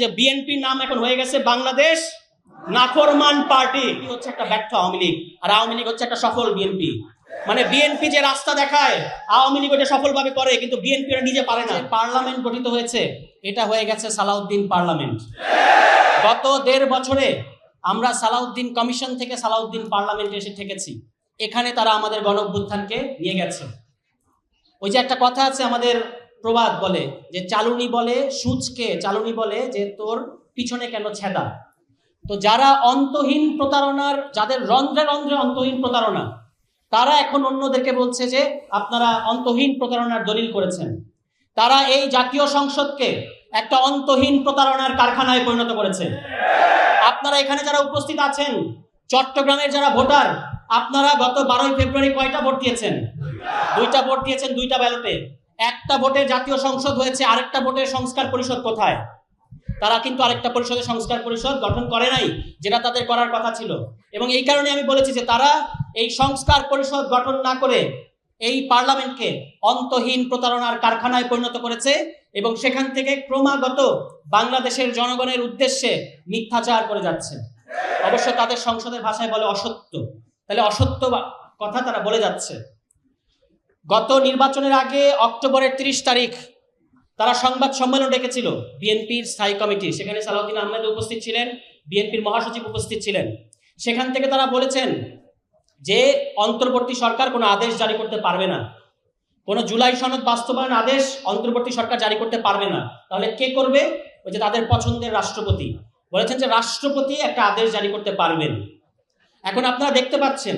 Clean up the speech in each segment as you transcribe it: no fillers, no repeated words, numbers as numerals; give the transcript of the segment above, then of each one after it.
যে বিএনপির নাম এখন হয়ে গেছে বাংলাদেশ নাফরমান পার্টি। হচ্ছে একটা ব্যর্থ আওয়ামী লীগ, আর আওয়ামী লীগ হচ্ছে একটা সফল বিএনপি। মানে বিএনপি যে রাস্তা দেখায় আওয়ামী লীগ ওটা সফলভাবে করে, কিন্তু বিএনপি নিজে পারে না। পার্লামেন্ট গঠিত হয়েছে, এটা হয়ে গেছে সালাউদ্দিন পার্লামেন্ট। গত 1.5 বছরে আমরা সালাউদ্দিন কমিশন থেকে সালাউদ্দিন পার্লামেন্টে এসে ঠেকেছি। এখানে তারা আমাদের গণ অভ্যুত্থানকে নিয়ে গেছে। ওই যে একটা কথা আছে আমাদের প্রবাদ বলে যে চালুনি বলে সূচকে, চালুনি বলে যে তোর পিছনে কেন ছেদা। তো যারা অন্তহীন প্রতারণার, যাদের রন্ধ্রে রন্ধ্রে অন্তহীন প্রতারণা, তারা এখন অন্যদেরকে বলছে যে আপনারা অন্তহীন প্রতারণার দলিল করেছেন। তারা এই জাতীয় সংসদকে একটা অন্তহীন প্রতারণার কারখানায় পরিণত করেছে। আপনারা এখানে যারা উপস্থিত আছেন, চট্টগ্রামের যারা ভোটার, আপনারা গত 12 ফেব্রুয়ারি কয়টা ভোট দিয়েছেন? 2টা ভোট দিয়েছেন, 2টা ব্যালটে। একটা ভোটে জাতীয় সংসদ হয়েছে, আরেকটা ভোটের সংস্কার পরিষদ কোথায়? তারা কিন্তু আরেকটা পরিষদের সংস্কার পরিষদ গঠন করে নাই, যেটা তাদের করার কথা ছিল। এবং এই কারণে আমি বলেছি যে তারা এই সংস্কার পরিষদ গঠন না করে এই পার্লামেন্টকে অন্তহীন প্রতারণার কারখানায় পরিণত করেছে এবং সেখান থেকে ক্রমাগত বাংলাদেশের জনগণের উদ্দেশ্যে মিথ্যাচার করে যাচ্ছে। অবশ্য তাদের সংসদের ভাষায় বলে অসত্য। তাহলে অসত্য কথা তারা বলে যাচ্ছে। গত নির্বাচনের আগে অক্টোবরের 30 তারিখ তারা সংবাদ সম্মেলন ডেকেছিল বিএনপির স্থায়ী কমিটি। সেখানে সালাউদ্দিন আহমেদ উপস্থিত ছিলেন, বিএনপির মহাসচিব উপস্থিত ছিলেন। সেখান থেকে তারা বলেছেন যে অন্তর্বর্তী সরকার কোনো আদেশ জারি করতে পারবে না, কোনো জুলাই সনদ বাস্তবায়ন আদেশ অন্তর্বর্তী সরকার জারি করতে পারবে না। তাহলে কে করবে? ওই যে তাদের পছন্দের রাষ্ট্রপতি বলেছেন যে রাষ্ট্রপতি একটা আদেশ জারি করতে পারবেন। এখন আপনারা দেখতে পাচ্ছেন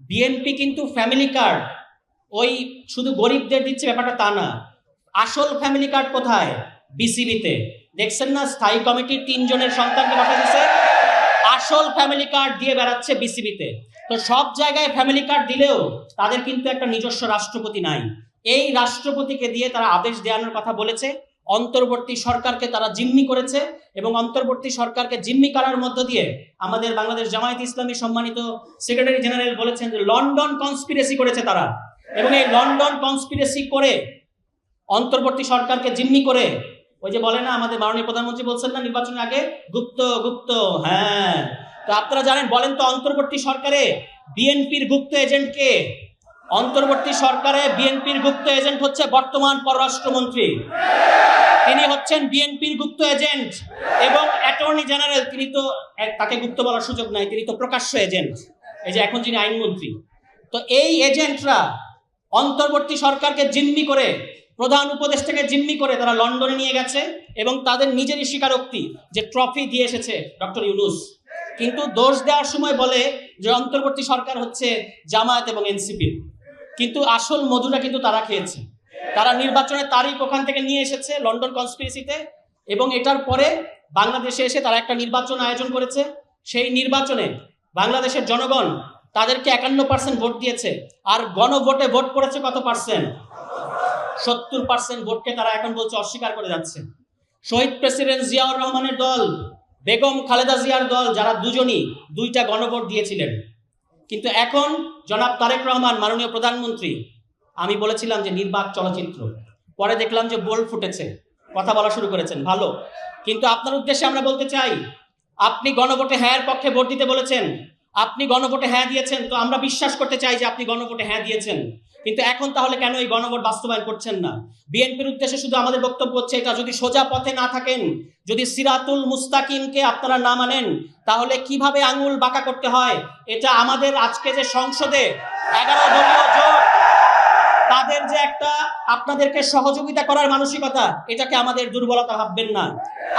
বিএনপি কিন্তু ফ্যামিলি কার্ড ওই শুধু গরিবদের দিচ্ছে, ব্যাপারটা তা না। আসল ফ্যামিলি কার্ড কোথায়? বিসিবিতে। দেখছেন না, স্থায়ী কমিটির 3 জনের সন্তানকে বসা দিচ্ছে, আসল ফ্যামিলি কার্ড দিয়ে বেড়াচ্ছে বিসিবিতে। তো সব জায়গায় ফ্যামিলি কার্ড দিলেও তাদের কিন্তু একটা নিজস্ব রাষ্ট্রপতি নাই। এই রাষ্ট্রপতিকে দিয়ে তারা আদেশ দেওয়ানোর কথা বলেছে। অন্তর্বর্তী সরকারকে তারা জিম্মি করেছে এবং অন্তর্বর্তী সরকারকে জিম্মি করার মধ্য দিয়ে আমাদের বাংলাদেশ জামায়াত ইসলামী সম্মানিত সেক্রেটারি জেনারেল বলেছেন যে লন্ডন কনস্পিরেসি করেছে তারা। এবং এই লন্ডন কনস্পিরেসি করে অন্তর্বর্তী সরকারকে জিম্মি করে, ওই যে বলে না আমাদের মাননীয় প্রধানমন্ত্রী বলছেন না নির্বাচনের আগে, গুপ্ত গুপ্ত। হ্যাঁ, তো আপনারা জানেন, বলেন তো অন্তর্বর্তী সরকারে বিএনপির গুপ্ত এজেন্ট কে? অন্তর্বর্তী সরকারে বিএনপির গুপ্ত এজেন্ট হচ্ছে বর্তমান পররাষ্ট্রমন্ত্রী। তিনি হচ্ছেন বিএনপির গুপ্ত এজেন্ট এবং অ্যাটর্নি জেনারেল, তিনি তো তাকে গুপ্ত বলার সুযোগ নাই, তিনি তো প্রকাশ্য এজেন্ট, এই যে এখন যিনি আইনমন্ত্রী। তো এই এজেন্টরা অন্তর্বর্তী সরকারকে জিম্মি করে, প্রধান উপদেষ্টাকে জিম্মি করে তারা লন্ডনে নিয়ে গেছে এবং তাদের নিজেরই স্বীকারোক্তি যে ট্রফি দিয়ে এসেছে ডক্টর ইউনূস। কিন্তু দোষ দেওয়ার সময় বলে যে অন্তর্বর্তী সরকার হচ্ছে জামায়াত এবং এনসিপির, কিন্তু আসল মধুটা কিন্তু তারা খেয়েছে। তারা নির্বাচনের তারিখ ওখান থেকে নিয়ে এসেছে লন্ডন কনস্পিরেসিতে, এবং এটার পরে বাংলাদেশে এসে তারা একটা নির্বাচন আয়োজন করেছে। সেই নির্বাচনে বাংলাদেশের জনগণ তাদেরকে 51% ভোট দিয়েছে, আর গণভোটে ভোট করেছে কত পার্সেন্ট? 70% ভোটকে তারা এখন বলছে অস্বীকার করে যাচ্ছে। শহীদ প্রেসিডেন্ট জিয়াউর রহমানের দল, বেগম খালেদা জিয়ার দল, যারা দুজনই 2টা গণভোট দিয়েছিলেন। কিন্তু এখন জনাব তারেক রহমান মাননীয় প্রধানমন্ত্রী, আমি বলেছিলাম যে নির্বাক চলচ্চিত্র, পরে দেখলাম যে বোল্ড ফুটেছে, কথা বলা শুরু করেছেন, ভালো। কিন্তু আপনার উদ্দেশ্যে আমরা বলতে চাই, আপনি গণভোটে হ্যাঁর পক্ষে ভোট দিতে বলেছেন, আপনি গণভোটে হ্যাঁ দিয়েছেন, তো আমরা বিশ্বাস করতে চাই যে আপনি গণভোটে হ্যাঁ দিয়েছেন। কিন্তু এখন তাহলে কেন এই গণভোট বাস্তবায়ন করছেন না? বিএনপির উদ্দেশ্যে শুধু আমাদের বক্তব্য হচ্ছে এটা, যদি সোজা পথে না থাকেন, যদি সিরাতুল মুস্তাকিমকে আপনারা না মানেন, তাহলে কিভাবে আঙুল বাঁকা করতে হয় এটা আমাদের আজকে যে সংসদে 11 দলীয় জোট, তাদের যে একটা আপনাদেরকে সহযোগিতা করার মানসিকতা, এটাকে আমাদের দুর্বলতা ভাববেন না।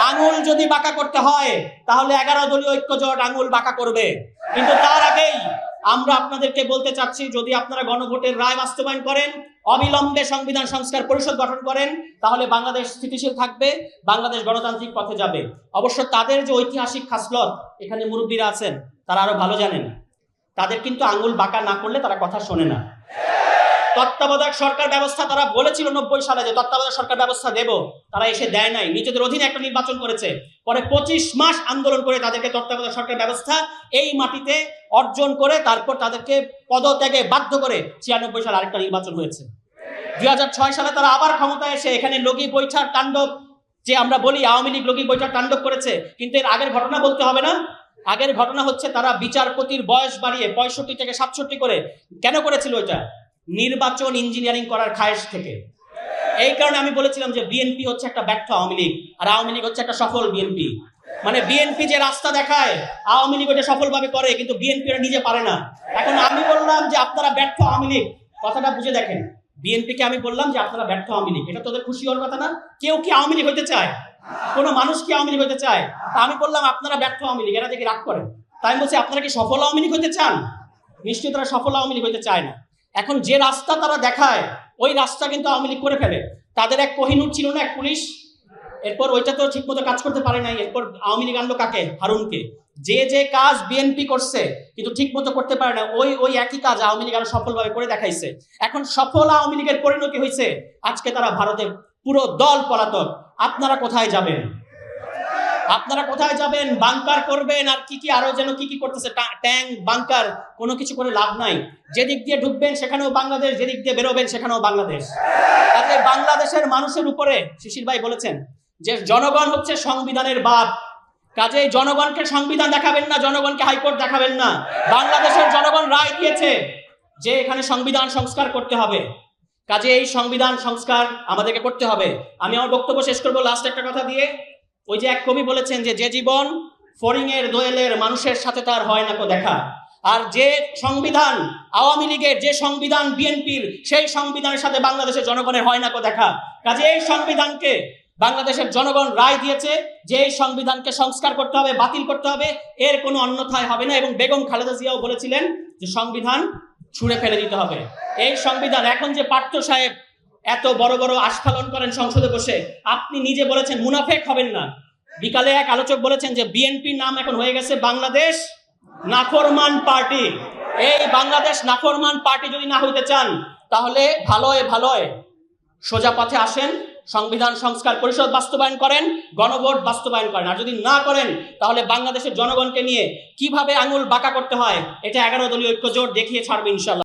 আঙুল যদি বাঁকা করতে হয় তাহলে 11 দলীয় ঐক্য জোট আঙুল বাঁকা করবে। কিন্তু তার আগেই আমরা আপনাদেরকে বলতে চাচ্ছি, যদি আপনারা গণভোটের রায় বাস্তবায়ন করেন, অবিলম্বে সংবিধান সংস্কার পরিষদ গঠন করেন, তাহলে বাংলাদেশ স্থিতিশীল থাকবে, বাংলাদেশ গণতান্ত্রিক পথে যাবে। অবশ্য তাদের যে ঐতিহাসিক খাসলত, এখানে মুরব্বীরা আছেন, তারা আরো ভালো জানেন, তাদের কিন্তু আঙুল বাঁকা না করলে তারা কথা শোনে না। তত্ত্বাবধায়ক সরকার ব্যবস্থা তারা বলেছিল 90 সালে যে তত্ত্বাবধায়ক সরকার ব্যবস্থা দেব, তারা এসে দেয় নাই। নিজেদের অধীনে একটা নির্বাচন করেছে, পরে 25 মাস আন্দোলন করে তাদেরকে তত্ত্বাবধায়ক সরকার ব্যবস্থা এই মাটিতে অর্জন করে তারপর তাদেরকে পদত্যাগে বাধ্য করে 96 সালে আরেকটা নির্বাচন হয়েছে। 2006 সালে তারা আবার ক্ষমতায় এসে এখানে লগি বৈঠার তাণ্ডব যে আমরা বলি আওয়ামী লীগ লগি বৈঠক তাণ্ডব করেছে, কিন্তু এর আগের ঘটনা বলতে হবে না? আগের ঘটনা হচ্ছে তারা বিচারপতির বয়স বাড়িয়ে 65 থেকে 67 করে কেন করেছিল? ওইটা নির্বাচন ইঞ্জিনিয়ারিং করার খায়েশ থেকে। এই কারণে আমি বলেছিলাম যে বিএনপি হচ্ছে একটা ব্যর্থ আওয়ামী লীগ, আর আওয়ামী লীগ হচ্ছে একটা সফল বিএনপি। মানে বিএনপি যে রাস্তা দেখায় আওয়ামী লীগ ওটা সফলভাবে করে, কিন্তু বিএনপি ওটা নিজে পারে না। এখন আমি বললাম যে আপনারা ব্যর্থ আওয়ামী লীগ, কথাটা বুঝে দেখেন। বিএনপিকে আমি বললাম যে আপনারা ব্যর্থ আওয়ামী লীগ, এটা তোদের খুশি হওয়ার কথা না? কেউ কি আওয়ামী লীগ হইতে চায়? কোনো মানুষ কি আওয়ামী লীগ হইতে চায়? আমি বললাম আপনারা ব্যর্থ আওয়ামী লীগ, এরা দেখে রাগ করেন। তাই আমি বলছি আপনারা কি সফল আওয়ামী লীগ হইতে চান? নিশ্চয়ই তারা সফল আওয়ামী লীগ হইতে চায় না। এখন যে রাস্তা তারা দেখায় ওই রাস্তা কিন্তু আওয়ামী লীগ করে ফেলে। তাদের এক কোহিনূর ছিল না, এক পুলিশ, এরপর ওইটা তো ঠিক মতো কাজ করতে পারে নাই, এরপর আওয়ামী লীগ আনলো কাকে? হারুনকে। যে যে কাজ বিএনপি করছে কিন্তু ঠিক মতো করতে পারে না, ওই একই কাজ আওয়ামী লীগ আরো সফলভাবে করে দেখাইছে। এখন সফল আওয়ামী লীগের পরিণতি হয়েছে আজকে তারা ভারতে পুরো দল পলাতক। আপনারা কোথায় যাবেন? আপনারা কোথায় যাবেন? বাংকার করবেন আর কি আরো যেন কি করতেছে, ট্যাঙ্ক বাংকার, কোনো কিছু করে লাভ নাই। যেদিক দিয়ে ঢুকবেন সেখানেও বাংলাদেশ, যেদিক দিয়ে বেরোবেন সেখানেও বাংলাদেশ। তাতে বাংলাদেশের মানুষের উপরে শিশির ভাই বলেছেন যে জনগণ হচ্ছে সংবিধানের বাপ, কাজেই জনগণকে সংবিধান দেখাবেন না, জনগণকে হাইকোর্ট দেখাবেন না। বাংলাদেশের জনগণ রায় দিয়েছে যে এখানে সংবিধান সংস্কার করতে হবে, কাজে এই সংবিধান সংস্কার আমাদেরকে করতে হবে। আমি আমার বক্তব্য শেষ করবো লাস্ট একটা কথা দিয়ে। ওই যে এক কবি বলেছেন যে জীবন ফড়িংয়ের দোয়েলের মানুষের সাথে তার হয় না কো দেখা। আর যে সংবিধান আওয়ামী লীগের, যে সংবিধান বিএনপির, সেই সংবিধানের সাথে বাংলাদেশের জনগণের হয় না কো দেখা। কাজে এই সংবিধানকে বাংলাদেশের জনগণ রায় দিয়েছে যে এই সংবিধানকে সংস্কার করতে হবে, বাতিল করতে হবে, এর কোনো অন্যথায় হবে না। এবং বেগম খালেদা জিয়াও বলেছিলেন যে সংবিধান ছুঁড়ে ফেলে দিতে হবে। এই সংবিধান এখন যে পার্থ সাহেব এত বড় বড় আস্ফালন করেন সংসদে বসে, আপনি নিজে বলেছেন মুনাফেক হবেন না। বিকালে এক আলোচক বলেছেন যে বিএনপির নাম এখন হয়ে গেছে বাংলাদেশ নাফরমান পার্টি। এই বাংলাদেশ নাফরমান পার্টি যদি না হইতে চান তাহলে ভালোয় সোজা পথে আসেন, সংবিধান সংস্কার পরিষদ বাস্তবায়ন করেন, গণভোট বাস্তবায়ন করেন। আর যদি না করেন তাহলে বাংলাদেশের জনগণকে নিয়ে কিভাবে আঙুল বাঁকা করতে হয় এটা 11 দলীয় ঐক্য জোট দেখিয়ে ছাড়বে ইনশাল্লাহ।